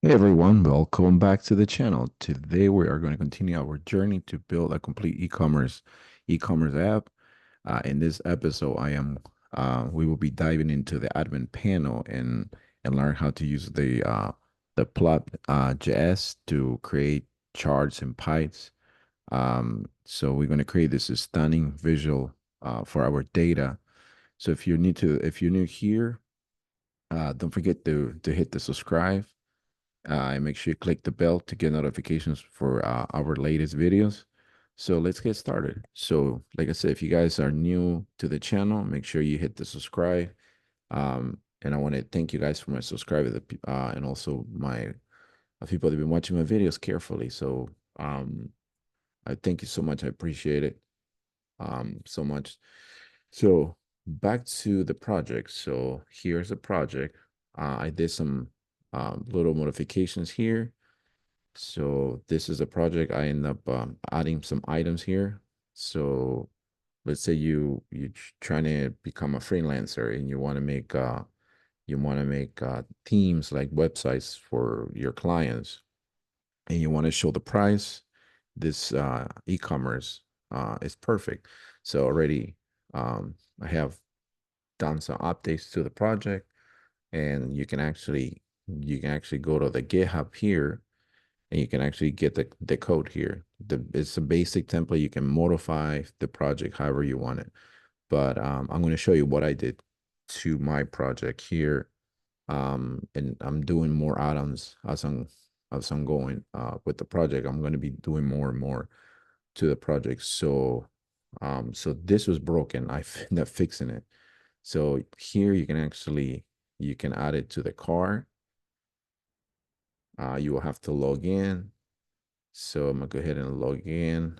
Hey everyone, welcome back to the channel. Today we are going to continue our journey to build a complete e-commerce app. In this episode, we will be diving into the admin panel and learn how to use the Plot.js to create charts and pipes. So we're going to create this stunning visual for our data. So if you're new here, don't forget to hit the subscribe and make sure you click the bell to get notifications for our latest videos. So let's get started. So, like I said, if you guys are new to the channel, make sure you hit the subscribe. And I want to thank you guys for my subscribers and also my people that have been watching my videos carefully. So, I thank you so much. I appreciate it so much. So, back to the project. So, here's the project. I did some little modifications here. So this is a project. I end up adding some items here. So let's say trying to become a freelancer and you want to make themes like websites for your clients, and you want to show the price. This e-commerce is perfect. So already I have done some updates to the project, and you can actually go to the GitHub here, and you can actually get the code here. It's a basic template. You can modify the project however you want it. But I'm going to show you what I did to my project here. And I'm doing more add-ons as I'm going with the project. I'm going to be doing more and more to the project. So this was broken. I ended up fixing it. So here you can add it to the cart. You will have to log in. So I'm gonna go ahead and log in.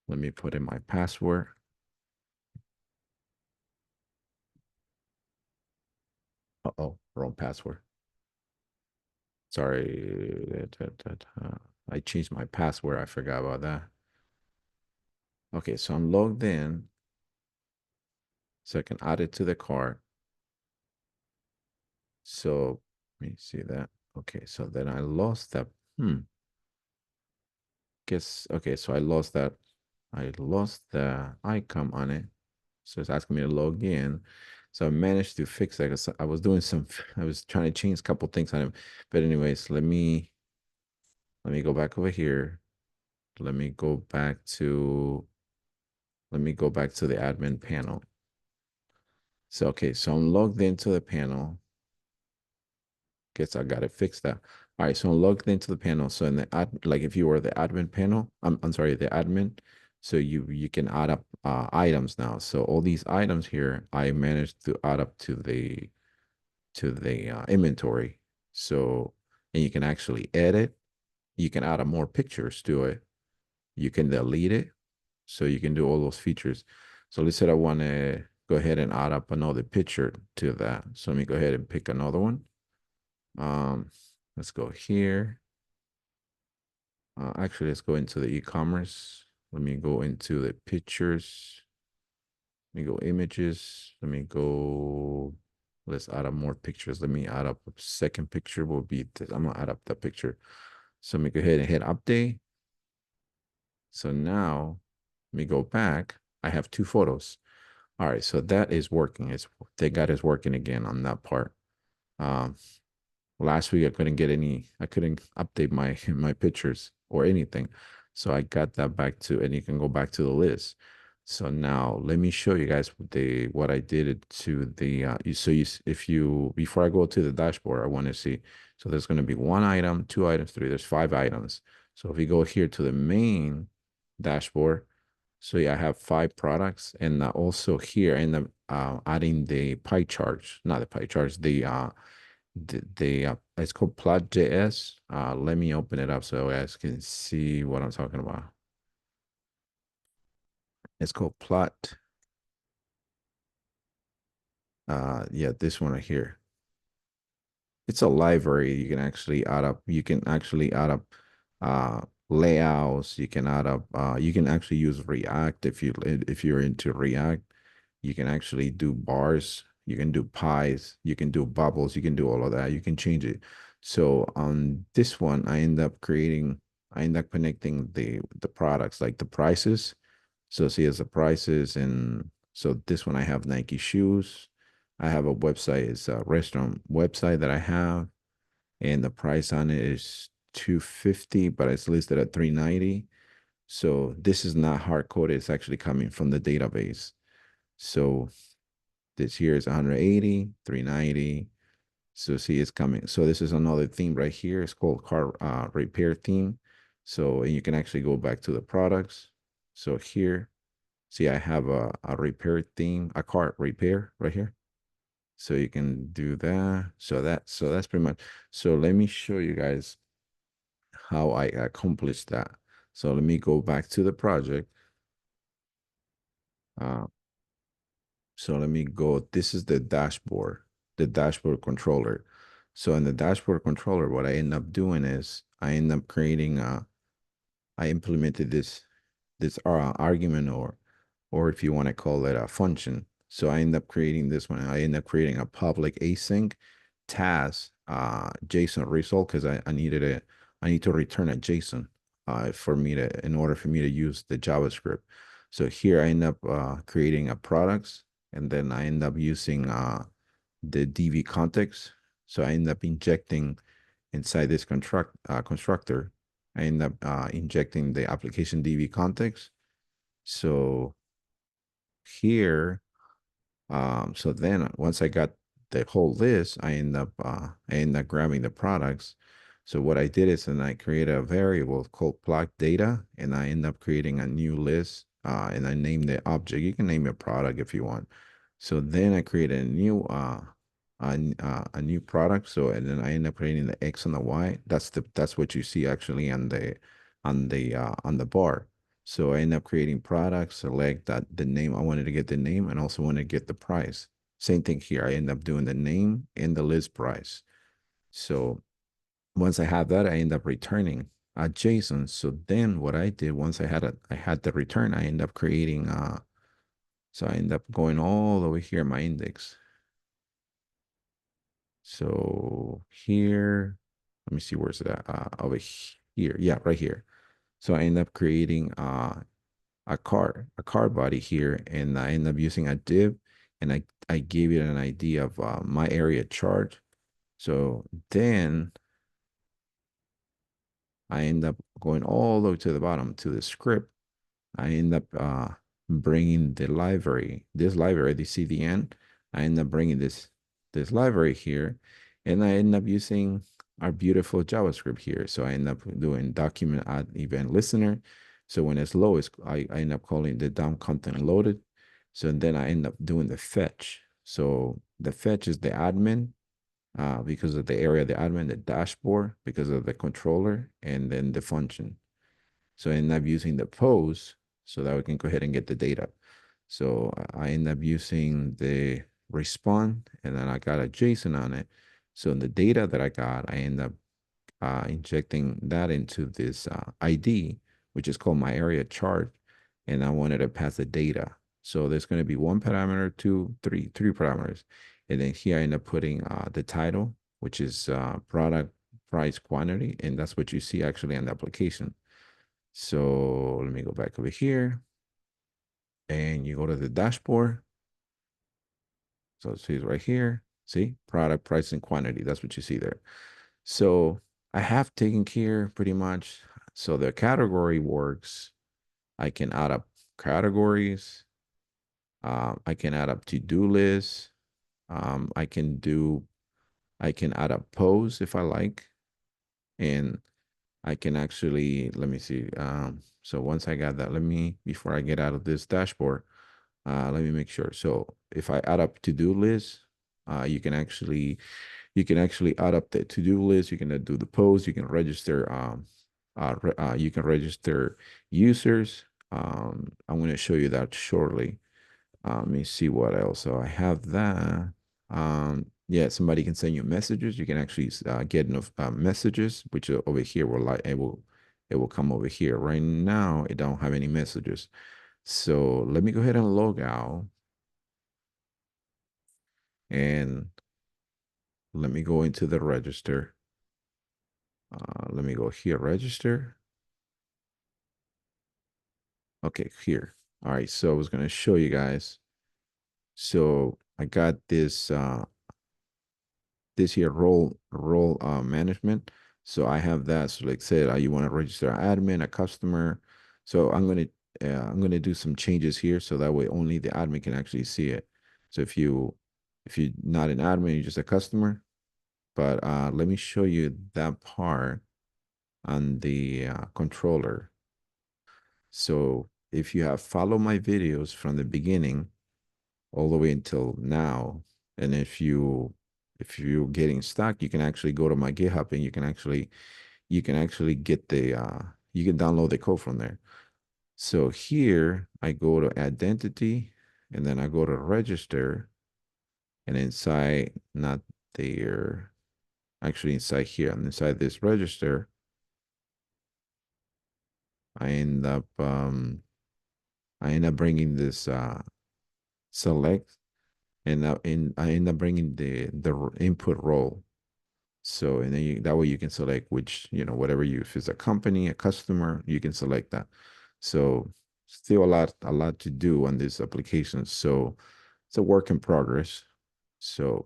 Let me put in my password. Uh-oh, wrong password. Sorry. I changed my password. I forgot about that. Okay, so I'm logged in, so I can add it to the cart. So let me see that. Okay, so then I lost that. Hmm. Okay, so I lost that. I lost the icon on it. So it's asking me to log in. So I managed to fix that 'cause I was doing I was trying to change a couple things on it. But anyways, let me go back over here. Let me go back to let me go back to the admin panel. So okay, so I'm logged into the panel. Guess I got it fixed that. All right, so I'm logged into the panel. So in the like if you were the admin panel, I'm sorry, the admin. So you can add up items now. So all these items here, I managed to add up to the inventory. So, and you can actually edit. You can add more pictures to it. You can delete it. So you can do all those features. So let's say I want to go ahead and add up another picture to that. So let me go ahead and pick another one. Um, let's go here. Actually, let's go into the e-commerce. Let me go into the pictures. Let me go images. Let's add up more pictures. Let me add up a second picture will be this. I'm gonna add up that picture. So let me go ahead and hit update. So now let me go back. I have two photos. All right, so that is working. Thank God it's working again on that part. Um, Last week I couldn't update my my pictures or anything. So I got that back to, and you can go back to the list. So now let me show you guys what I did to the if you before I go to the dashboard, I want to see. So there's going to be one item, two items, three. There's five items. So if we go here to the main dashboard, so yeah, I have five products, and also here in the adding the pie charts, not the pie charts, it's called Plot.js. Let me open it up so you guys can see what I'm talking about. It's called Plot. Yeah, this one right here. It's a library. You can actually add up layouts. You can add up you can actually use React if you're into React. You can actually do bars. You can do pies, you can do bubbles, you can do all of that. You can change it. So on this one, I end up connecting the products, like the prices. So see as the prices, and so this one I have Nike shoes. I have a website, it's a restaurant website that I have, and the price on it is 250, but it's listed at 390. So this is not hard coded, it's actually coming from the database. So this here is 180, 390. So see, it's coming. So this is another theme right here. It's called car repair theme. So and you can actually go back to the products. So here, see, I have a repair theme, a car repair right here. So you can do that. So that's pretty much. So let me show you guys how I accomplished that. So let me go back to the project. Uh, So let me go. This is the dashboard controller. So in the dashboard controller, what I end up doing is I end up creating I implemented this argument, or if you want to call it a function. So I end up creating this one. I end up creating a public async task JSON result because I need to return a JSON for me to in order for me to use the JavaScript. So here I end up creating a products, and then I end up using the DV context. So I end up injecting inside this constructor. I end up injecting the application DB context. So here, so then once I got the whole list, I end up grabbing the products. So what I did is, and I created a variable called plot data, and I end up creating a new list, and I name the object. You can name a product if you want. So then I created a new product. So and then I end up creating the X and the Y. That's what you see actually on the bar. So I end up creating products, select that the name. I wanted to get the name and also want to get the price. Same thing here. I end up doing the name and the list price. So once I have that, I end up returning a JSON. So then what I did once I had the return, I end up creating so I end up going all over here in my index. So here, let me see where's that over here. Yeah, right here. So I end up creating a car body here, and I end up using a div, and I gave it an idea of my area chart. So then I end up going all the way to the bottom to the script. I end up bringing the library, this library, the CDN. I end up bringing this library here, and I end up using our beautiful JavaScript here. So I end up doing document add event listener. So when it's low, I end up calling the DOM content loaded. So then I end up doing the fetch. So the fetch is the admin because of the area of the admin, the dashboard because of the controller, and then the function. So I end up using the pose so that we can go ahead and get the data. So I end up using the respond, and then I got a JSON on it. So in the data that I got, I end up injecting that into this ID, which is called my area chart, and I wanted to pass the data. So there's going to be one parameter, two, three parameters, and then here I end up putting the title, which is product, price, quantity, and that's what you see actually on the application. So let me go back over here, and you go to the dashboard. So see it's right here. See product, price, and quantity. That's what you see there. So I have taken care pretty much. So the category works. I can add up categories. I can add up to-do lists. I can do, I can add up posts if I like. And I can actually, let me see. So once I got that, before I get out of this dashboard, let me make sure. So if I add up to-do list, you can actually add up the to-do list. You can do the post. You can register you can register users. I'm going to show you that shortly. Let me see what else. So I have that. Yeah, somebody can send you messages. You can actually get messages, which are over here will it will come over here. Right now, it don't have any messages. So let me go ahead and log out. And let me go into the register. Let me go here, register. Okay, here. All right, so I was gonna show you guys. So I got this here role management. So I have that. So like said, you want to register an admin, a customer. So I'm gonna do some changes here so that way only the admin can actually see it. So if you're not an admin, you're just a customer. But let me show you that part on the controller. So if you have followed my videos from the beginning all the way until now, and if you're getting stuck, you can actually go to my GitHub and you can actually get you can download the code from there. So here I go to identity and then I go to register, and inside, not there, actually inside here and inside this register, I end up um I end up bringing this select, and I end up bringing the input role. So and then that way you can select which, whatever you, if it's a company, a customer, you can select that. So still a lot to do on this application. So it's a work in progress. So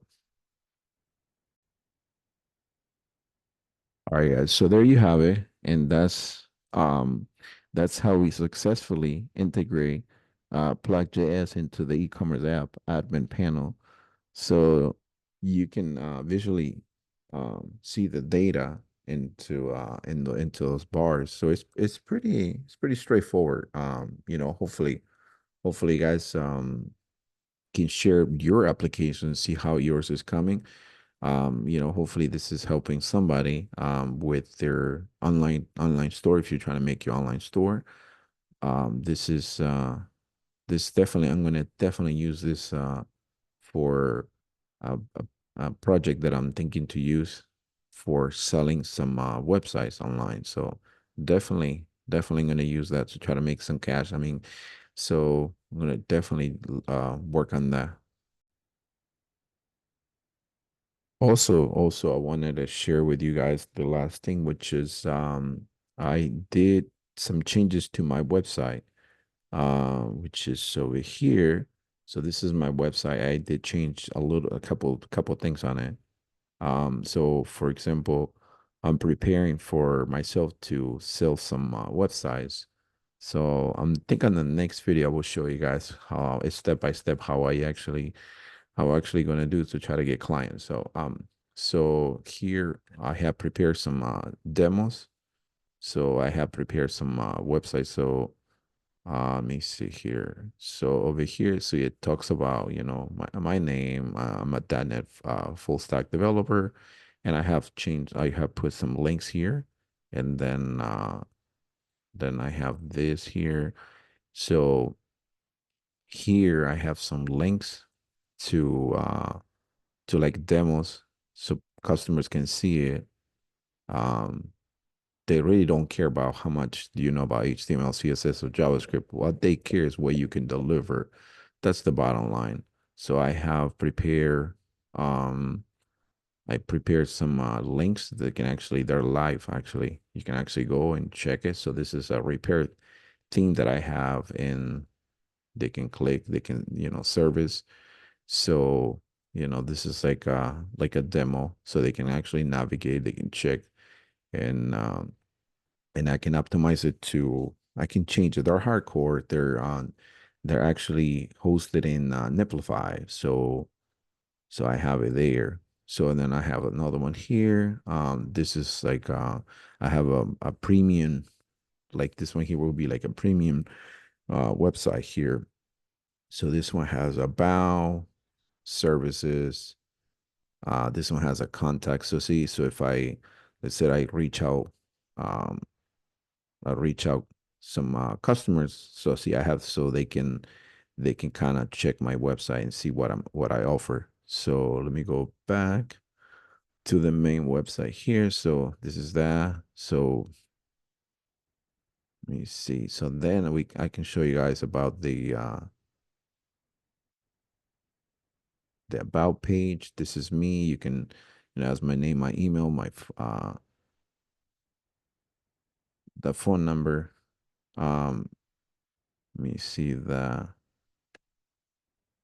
all right, guys. So there you have it. And that's how we successfully integrate Plot.js into the e-commerce app admin panel. So you can visually see the data into those bars. So it's pretty straightforward. Hopefully you guys can share your application, see how yours is coming. Hopefully this is helping somebody with their online store. If you're trying to make your online store, this is this definitely, I'm gonna definitely use this for a project that I'm thinking to use for selling some websites online. So definitely gonna use that to try to make some cash. I mean, so I'm gonna definitely work on that. Also, I wanted to share with you guys the last thing, which is I did some changes to my website, which is over here. So this is my website. I did change a couple things on it. So for example, I'm preparing for myself to sell some websites. So I'm think on the next video I will show you guys how it's step by step how I actually gonna do to try to get clients. So here I have prepared some demos. So I have prepared some websites. So let me see here. So over here, so it talks about, my name. I'm a .NET full stack developer, and I have put some links here, and then I have this here. So here I have some links to like demos, so customers can see it. Um, they really don't care about how much do you know about HTML, CSS, or JavaScript. What they care is what you can deliver. That's the bottom line. So um, I prepared some links that can actually, they're live actually. You can actually go and check it. So this is a repair theme that I have, and they can click, they can, service. So, this is like a demo, so they can actually navigate, they can check, and I can optimize it to, I can change it. They're hardcore. They're actually hosted in Neplify. So I have it there. So and then I have another one here. This is like I have a premium, like this one here will be like a premium website here. So this one has about services. This one has a contact. So see, so if let's say um, I reach out some customers. So see, so they can kind of check my website and see what I offer. So let me go back to the main website here. So this is that. So let me see. So then I can show you guys about the about page. This is me. You can, as my name, my email, the phone number. Um, Let me see the.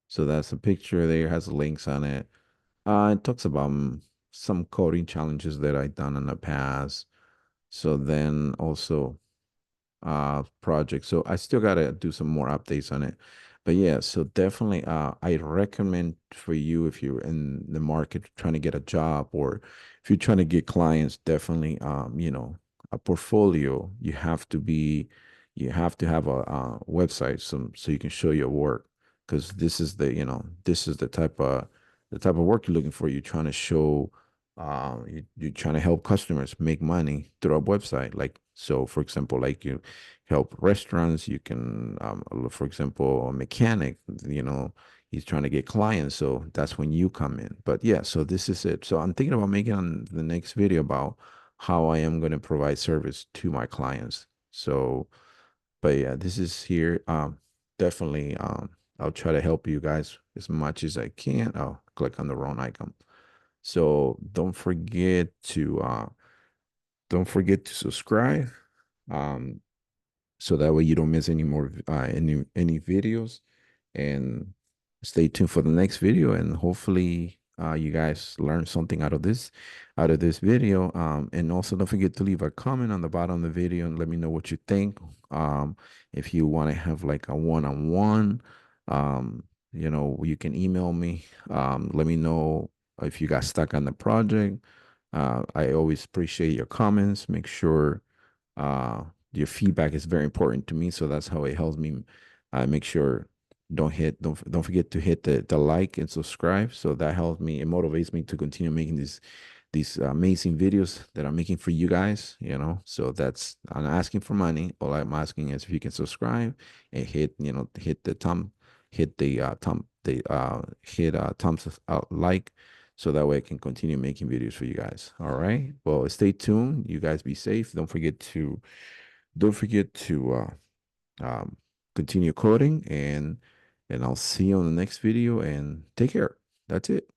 So that's a picture there. Has links on it. It talks about some coding challenges that I've done in the past. So then also project. So I still gotta do some more updates on it. But yeah, so definitely I recommend for you if you're in the market trying to get a job or if you're trying to get clients, definitely a portfolio. You have to have a, website so you can show your work because this is the type of work you're looking for. You're trying to show you're trying to help customers make money through a website. Like, so for example, like you help restaurants, you can for example, a mechanic, he's trying to get clients, so that's when you come in. But yeah, so this is it. So I'm thinking about making on the next video about how I am going to provide service to my clients. So but yeah, this is here. Definitely I'll try to help you guys as much as I can. I'll click on the wrong icon. So don't forget to subscribe. Um, so that way you don't miss any more any videos, and stay tuned for the next video, and hopefully you guys learn something out of this video. And also don't forget to leave a comment on the bottom of the video and let me know what you think. If you want to have like a one-on-one, um you can email me. Let me know if you got stuck on the project. I always appreciate your comments. Make sure uh, your feedback is very important to me, so that's how it helps me. Make sure don't forget to hit the like and subscribe. So that helps me. It motivates me to continue making these amazing videos that I'm making for you guys. So that's I'm not asking for money. All I'm asking is if you can subscribe and hit the thumbs out like, so that way I can continue making videos for you guys. All right. Well, stay tuned. You guys be safe. Don't forget to continue coding, and I'll see you on the next video, and take care. That's it.